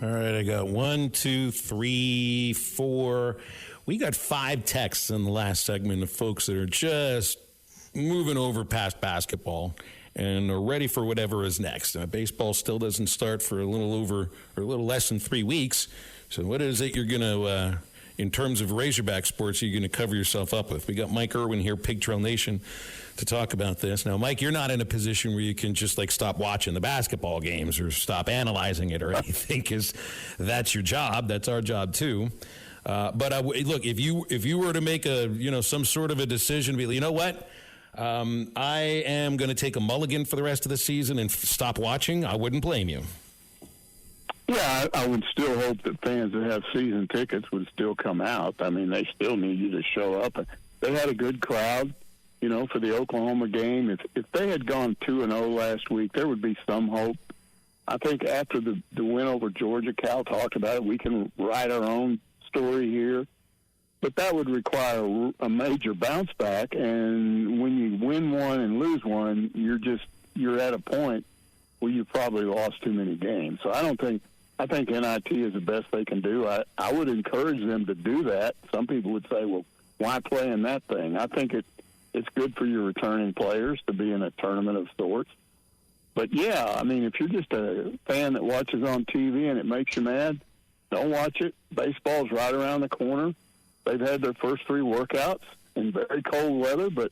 All right, I got 1, 2, 3, 4. We got 5 texts in the last segment of folks that are just moving over past basketball and are ready for whatever is next. Baseball still doesn't start for a little less than 3 weeks. So what is it you're going to, in terms of Razorback sports, you're going to cover yourself up with? We got Mike Irwin here, Pig Trail Nation, to talk about this. Now, Mike, you're not in a position where you can just stop watching the basketball games or stop analyzing it or anything, because that's your job. That's our job too. But look, if you were to make some sort of a decision, be you know what, I am going to take a mulligan for the rest of the season and stop watching, I wouldn't blame you. Yeah, I would still hope that fans that have season tickets would still come out. I mean, they still need you to show up. They had a good crowd, for the Oklahoma game. If they had gone 2-0 last week, there would be some hope. I think after the win over Georgia, Cal talked about it, we can write our own story here. But that would require a major bounce back, and when you win one and lose one, you're at a point where you probably lost too many games. So I think NIT is the best they can do. I would encourage them to do that. Some people would say, well, why play in that thing? I think it's good for your returning players to be in a tournament of sorts. But, yeah, I mean, if you're just a fan that watches on TV and it makes you mad, don't watch it. Baseball's right around the corner. They've had their first 3 workouts in very cold weather, but,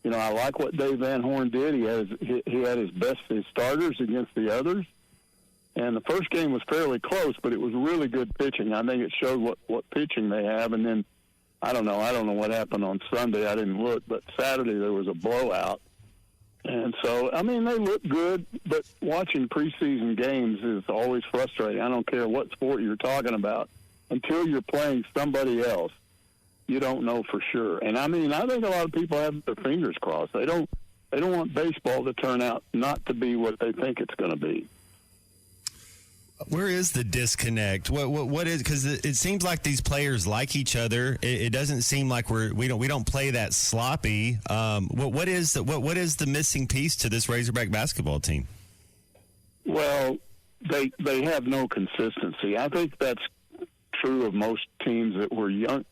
I like what Dave Van Horn did. He had his starters against the others. And the first game was fairly close, but it was really good pitching. I think it showed what pitching they have. And then, I don't know what happened on Sunday. I didn't look, but Saturday there was a blowout. And so, I mean, they look good, but watching preseason games is always frustrating. I don't care what sport you're talking about. Until you're playing somebody else, you don't know for sure. And, I mean, I think a lot of people have their fingers crossed. They don't want baseball to turn out not to be what they think it's going to be. Where is the disconnect? What is, because it seems like these players like each other. It doesn't seem like we don't play that sloppy. What is the missing piece to this Razorback basketball team? Well, they have no consistency. I think that's true of most teams that were young.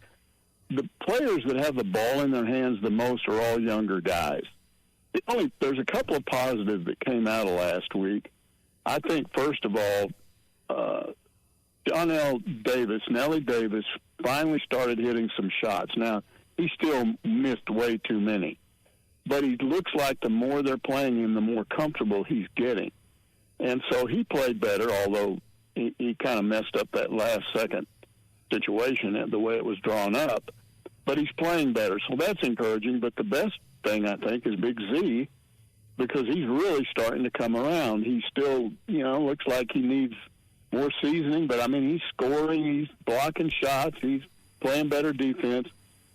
The players that have the ball in their hands the most are all younger guys. There's a couple of positives that came out of last week. I think, first of all, John Nellie Davis finally started hitting some shots. Now, he still missed way too many. But he looks like the more they're playing him, the more comfortable he's getting. And so he played better, although he kind of messed up that last second situation and the way it was drawn up. But he's playing better, so that's encouraging. But the best thing, I think, is Big Z, because he's really starting to come around. He still, looks like he needs more seasoning, but, I mean, he's scoring, he's blocking shots, he's playing better defense.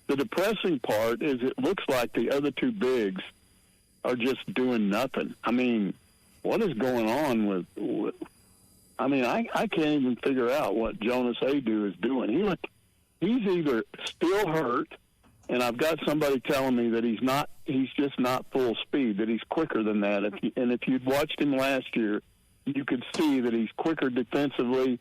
The depressing part is it looks like the other 2 bigs are just doing nothing. I mean, what is going on with I mean, I can't even figure out what Jonas Adu is doing. He's either still hurt, and I've got somebody telling me that he's just not full speed, that he's quicker than that. If you'd watched him last year, you could see that he's quicker defensively.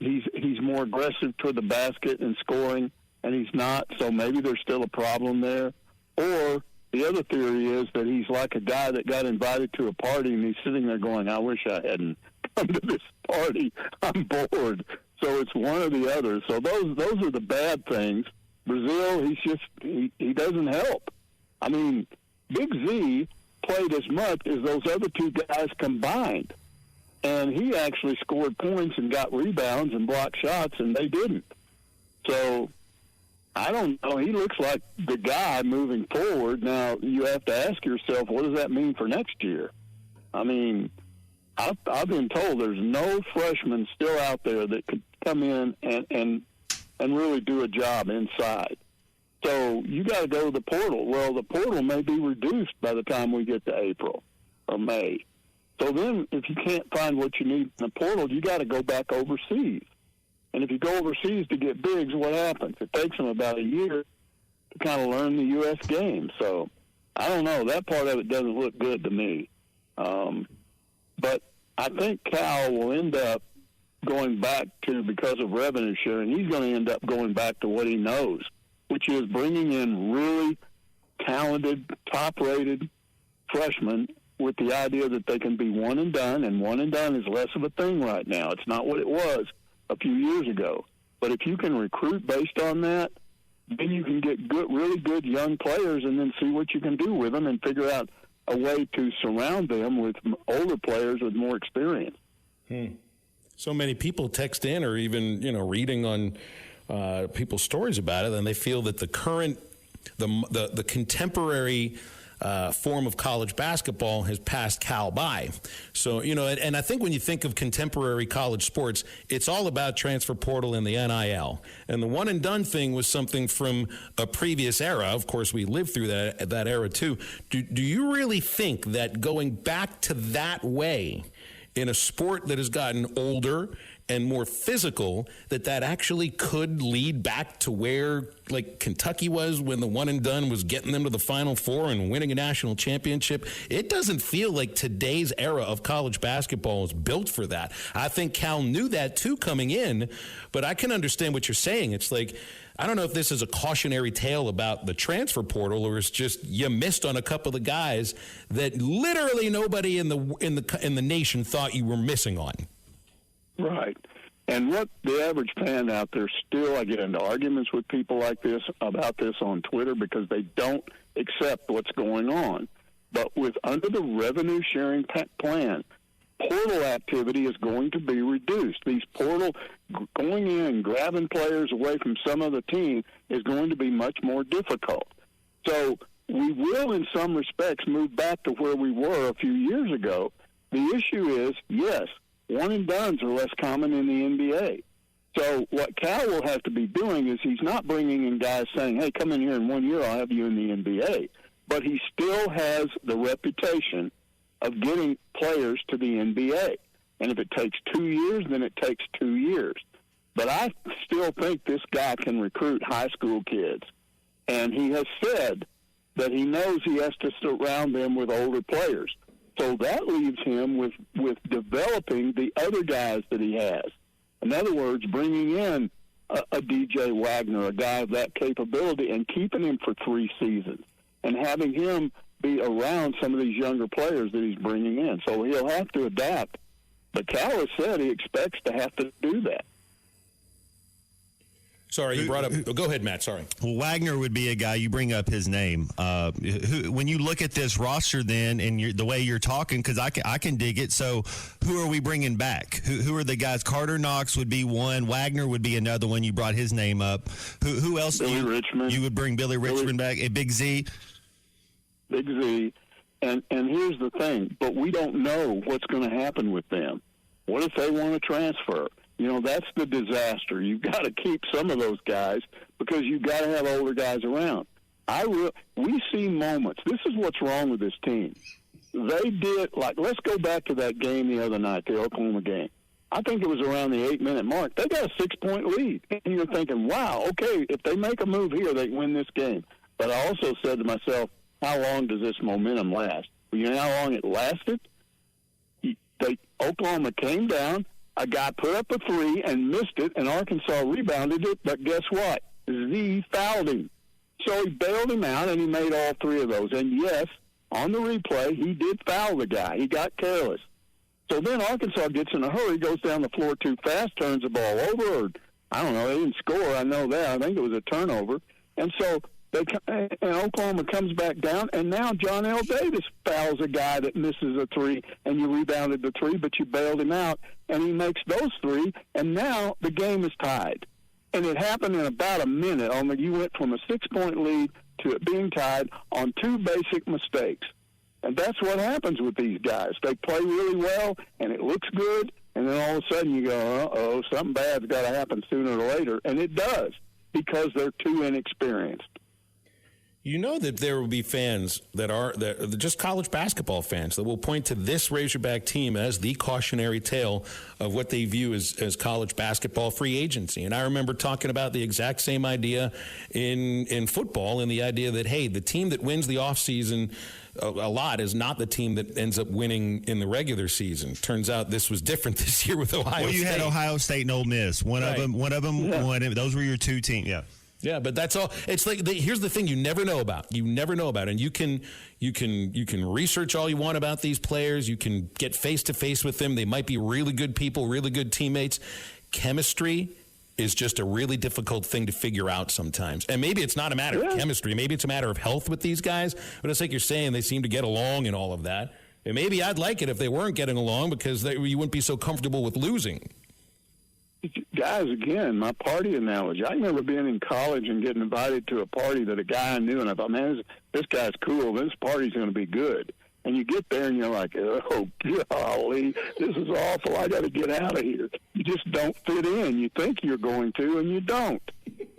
He's more aggressive toward the basket and scoring, and he's not, so maybe there's still a problem there. Or the other theory is that he's like a guy that got invited to a party, and he's sitting there going, I wish I hadn't come to this party. I'm bored. So it's one or the other. So those are the bad things. Brazil, he doesn't help. I mean, Big Z played as much as those other 2 guys combined. And he actually scored points and got rebounds and blocked shots, and they didn't. So I don't know. He looks like the guy moving forward. Now, you have to ask yourself, what does that mean for next year? I mean, I've been told there's no freshman still out there that could come in and really do a job inside. So you got to go to the portal. Well, the portal may be reduced by the time we get to April or May. So then if you can't find what you need in the portal, you got to go back overseas. And if you go overseas to get bigs, what happens? It takes them about a year to kind of learn the U.S. game. So I don't know. That part of it doesn't look good to me. But I think Cal will end up going back to, because of revenue sharing, he's going to end up going back to what he knows, which is bringing in really talented, top-rated freshmen with the idea that they can be one and done, and one and done is less of a thing right now. It's not what it was a few years ago. But if you can recruit based on that, then you can get good, really good young players and then see what you can do with them and figure out a way to surround them with older players with more experience. So many people text in or even, reading on people's stories about it, and they feel that the current, the contemporary form of college basketball has passed Cal by. So, and I think when you think of contemporary college sports, it's all about transfer portal and the NIL. And the one and done thing was something from a previous era. Of course, we lived through that era too. Do you really think that going back to that way in a sport that has gotten older and more physical, that actually could lead back to where, like, Kentucky was when the one and done was getting them to the Final Four and winning a national championship? It doesn't feel like today's era of college basketball is built for that. I think Cal knew that too coming in, but I can understand what you're saying. It's like, I don't know if this is a cautionary tale about the transfer portal, or it's just you missed on a couple of guys that literally nobody in the nation thought you were missing on. Right. And what the average fan out there still, I get into arguments with people like this about this on Twitter because they don't accept what's going on. But under the revenue sharing plan, portal activity is going to be reduced. These portal going in and grabbing players away from some other team is going to be much more difficult. So we will, in some respects, move back to where we were a few years ago. The issue is, yes, one and dones are less common in the NBA. So what Cal will have to be doing is he's not bringing in guys saying, hey, come in here in 1 year, I'll have you in the NBA. But he still has the reputation of getting players to the NBA. And if it takes 2 years, then it takes 2 years. But I still think this guy can recruit high school kids. And he has said that he knows he has to surround them with older players. So that leaves him with developing the other guys that he has. In other words, bringing in a DJ Wagner, a guy of that capability, and keeping him for 3 seasons and having him be around some of these younger players that he's bringing in. So he'll have to adapt. But Cal has said he expects to have to do that. Sorry, you brought up. Go ahead, Matt. Sorry. Well, Wagner would be a guy, you bring up his name. When you look at this roster then and the way you're talking, because I can dig it. So who are we bringing back? Who are the guys? Carter Knox would be one. Wagner would be another one. You brought his name up. Who else? Billy Richmond. You would bring Billy Richmond back? A Big Z? Big Z. And here's the thing. But we don't know what's going to happen with them. What if they want to transfer? That's the disaster. You've got to keep some of those guys because you've got to have older guys around. We see moments. This is what's wrong with this team. They did, let's go back to that game the other night, the Oklahoma game. I think it was around the 8-minute mark. They got a 6-point lead. And you're thinking, wow, okay, if they make a move here, they win this game. But I also said to myself, how long does this momentum last? You know how long it lasted? Oklahoma came down. A guy put up a 3 and missed it, and Arkansas rebounded it, but guess what? Z fouled him. So he bailed him out, and he made all 3 of those. And, yes, on the replay, he did foul the guy. He got careless. So then Arkansas gets in a hurry, goes down the floor too fast, turns the ball over, or I don't know, they didn't score. I know that. I think it was a turnover. And so and Oklahoma comes back down, and now John L. Davis fouls a guy that misses a 3, and you rebounded the 3, but you bailed him out, and he makes those 3, and now the game is tied. And it happened in about a minute. You went from a 6-point lead to it being tied on 2 basic mistakes. And that's what happens with these guys. They play really well, and it looks good, and then all of a sudden you go, uh-oh, something bad's got to happen sooner or later. And it does, because they're too inexperienced. You know that there will be fans that are just college basketball fans that will point to this Razorback team as the cautionary tale of what they view as college basketball free agency. And I remember talking about the exact same idea in football, and the idea that, hey, the team that wins the offseason a lot is not the team that ends up winning in the regular season. Turns out this was different this year with Ohio State. Well, you had Ohio State and Ole Miss. One of them won. Those were your two teams. Yeah. Yeah, but that's all. It's like here's the thing: you never know about. And you can research all you want about these players. You can get face to face with them. They might be really good people, really good teammates. Chemistry is just a really difficult thing to figure out sometimes. And maybe it's not a matter of chemistry. Maybe it's a matter of health with these guys. But it's like you're saying, they seem to get along and all of that. And maybe I'd like it if they weren't getting along, because you wouldn't be so comfortable with losing. Guys, again, my party analogy. I remember being in college and getting invited to a party that a guy I knew, and I thought, man, this guy's cool. This party's going to be good. And you get there, and you're like, oh, golly, this is awful. I got to get out of here. You just don't fit in. You think you're going to, and you don't.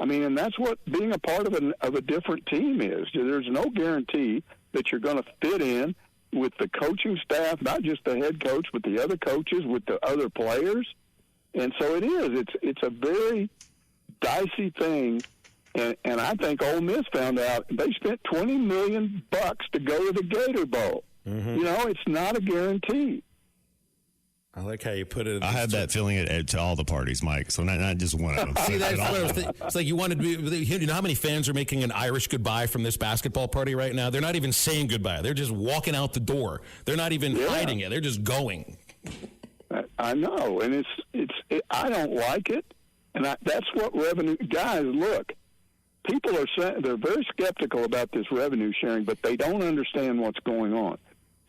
I mean, and that's what being a part of a different team is. There's no guarantee that you're going to fit in with the coaching staff, not just the head coach, but the other coaches, with the other players. And so it is. It's a very dicey thing, and I think Ole Miss found out they spent $20 million to go to the Gator Bowl. Mm-hmm. You know, it's not a guarantee. I like how you put it. I had that feeling to all the parties, Mike. So not just one of them. See, that's it's like you wanted to be. You know how many fans are making an Irish goodbye from this basketball party right now? They're not even saying goodbye. They're just walking out the door. They're not even hiding it. They're just going. I know, and I don't like it, and that's what revenue guys look. People are saying they're very skeptical about this revenue sharing, but they don't understand what's going on.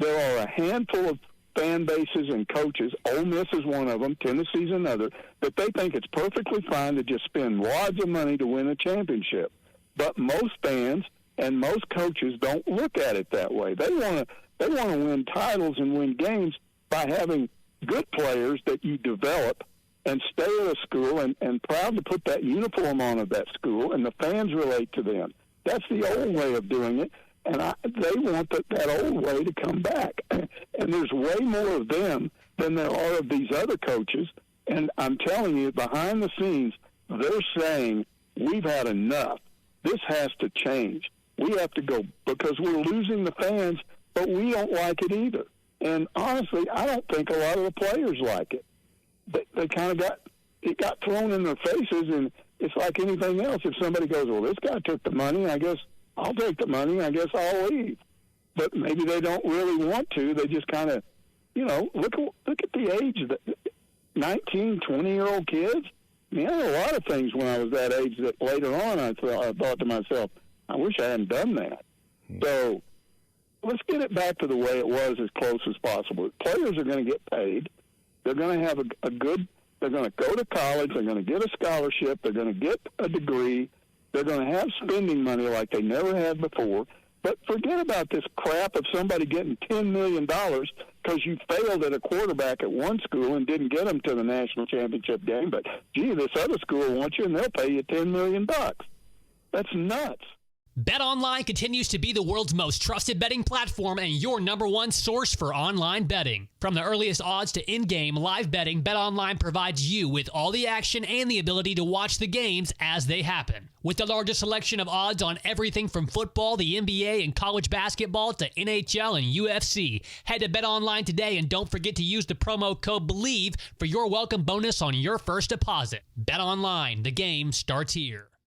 There are a handful of fan bases and coaches. Ole Miss is one of them. Tennessee's another. That they think it's perfectly fine to just spend wads of money to win a championship. But most fans and most coaches don't look at it that way. They want to win titles and win games by having good players that you develop and stay at a school and proud to put that uniform on at that school, and the fans relate to them. That's the old way of doing it, and they want that old way to come back. And there's way more of them than there are of these other coaches, and I'm telling you, behind the scenes, they're saying, we've had enough. This has to change. We have to go, because we're losing the fans, but we don't like it either. And honestly, I don't think a lot of the players like it. They kind of got thrown in their faces, and it's like anything else. If somebody goes, well, this guy took the money, I guess I'll take the money, I guess I'll leave. But maybe they don't really want to. They just kind of, look at the age of 19, 20-year-old kids. I mean, I had a lot of things when I was that age that later on I thought to myself, I wish I hadn't done that. So let's get it back to the way it was as close as possible. Players are going to get paid. They're going to have they're going to go to college. They're going to get a scholarship. They're going to get a degree. They're going to have spending money like they never had before. But forget about this crap of somebody getting $10 million because you failed at a quarterback at one school and didn't get them to the national championship game. But, gee, this other school wants you, and they'll pay you $10 million. That's nuts. BetOnline continues to be the world's most trusted betting platform and your number one source for online betting. From the earliest odds to in-game live betting, BetOnline provides you with all the action and the ability to watch the games as they happen. With the largest selection of odds on everything from football, the NBA, and college basketball to NHL and UFC, head to BetOnline today and don't forget to use the promo code BELIEVE for your welcome bonus on your first deposit. BetOnline, the game starts here.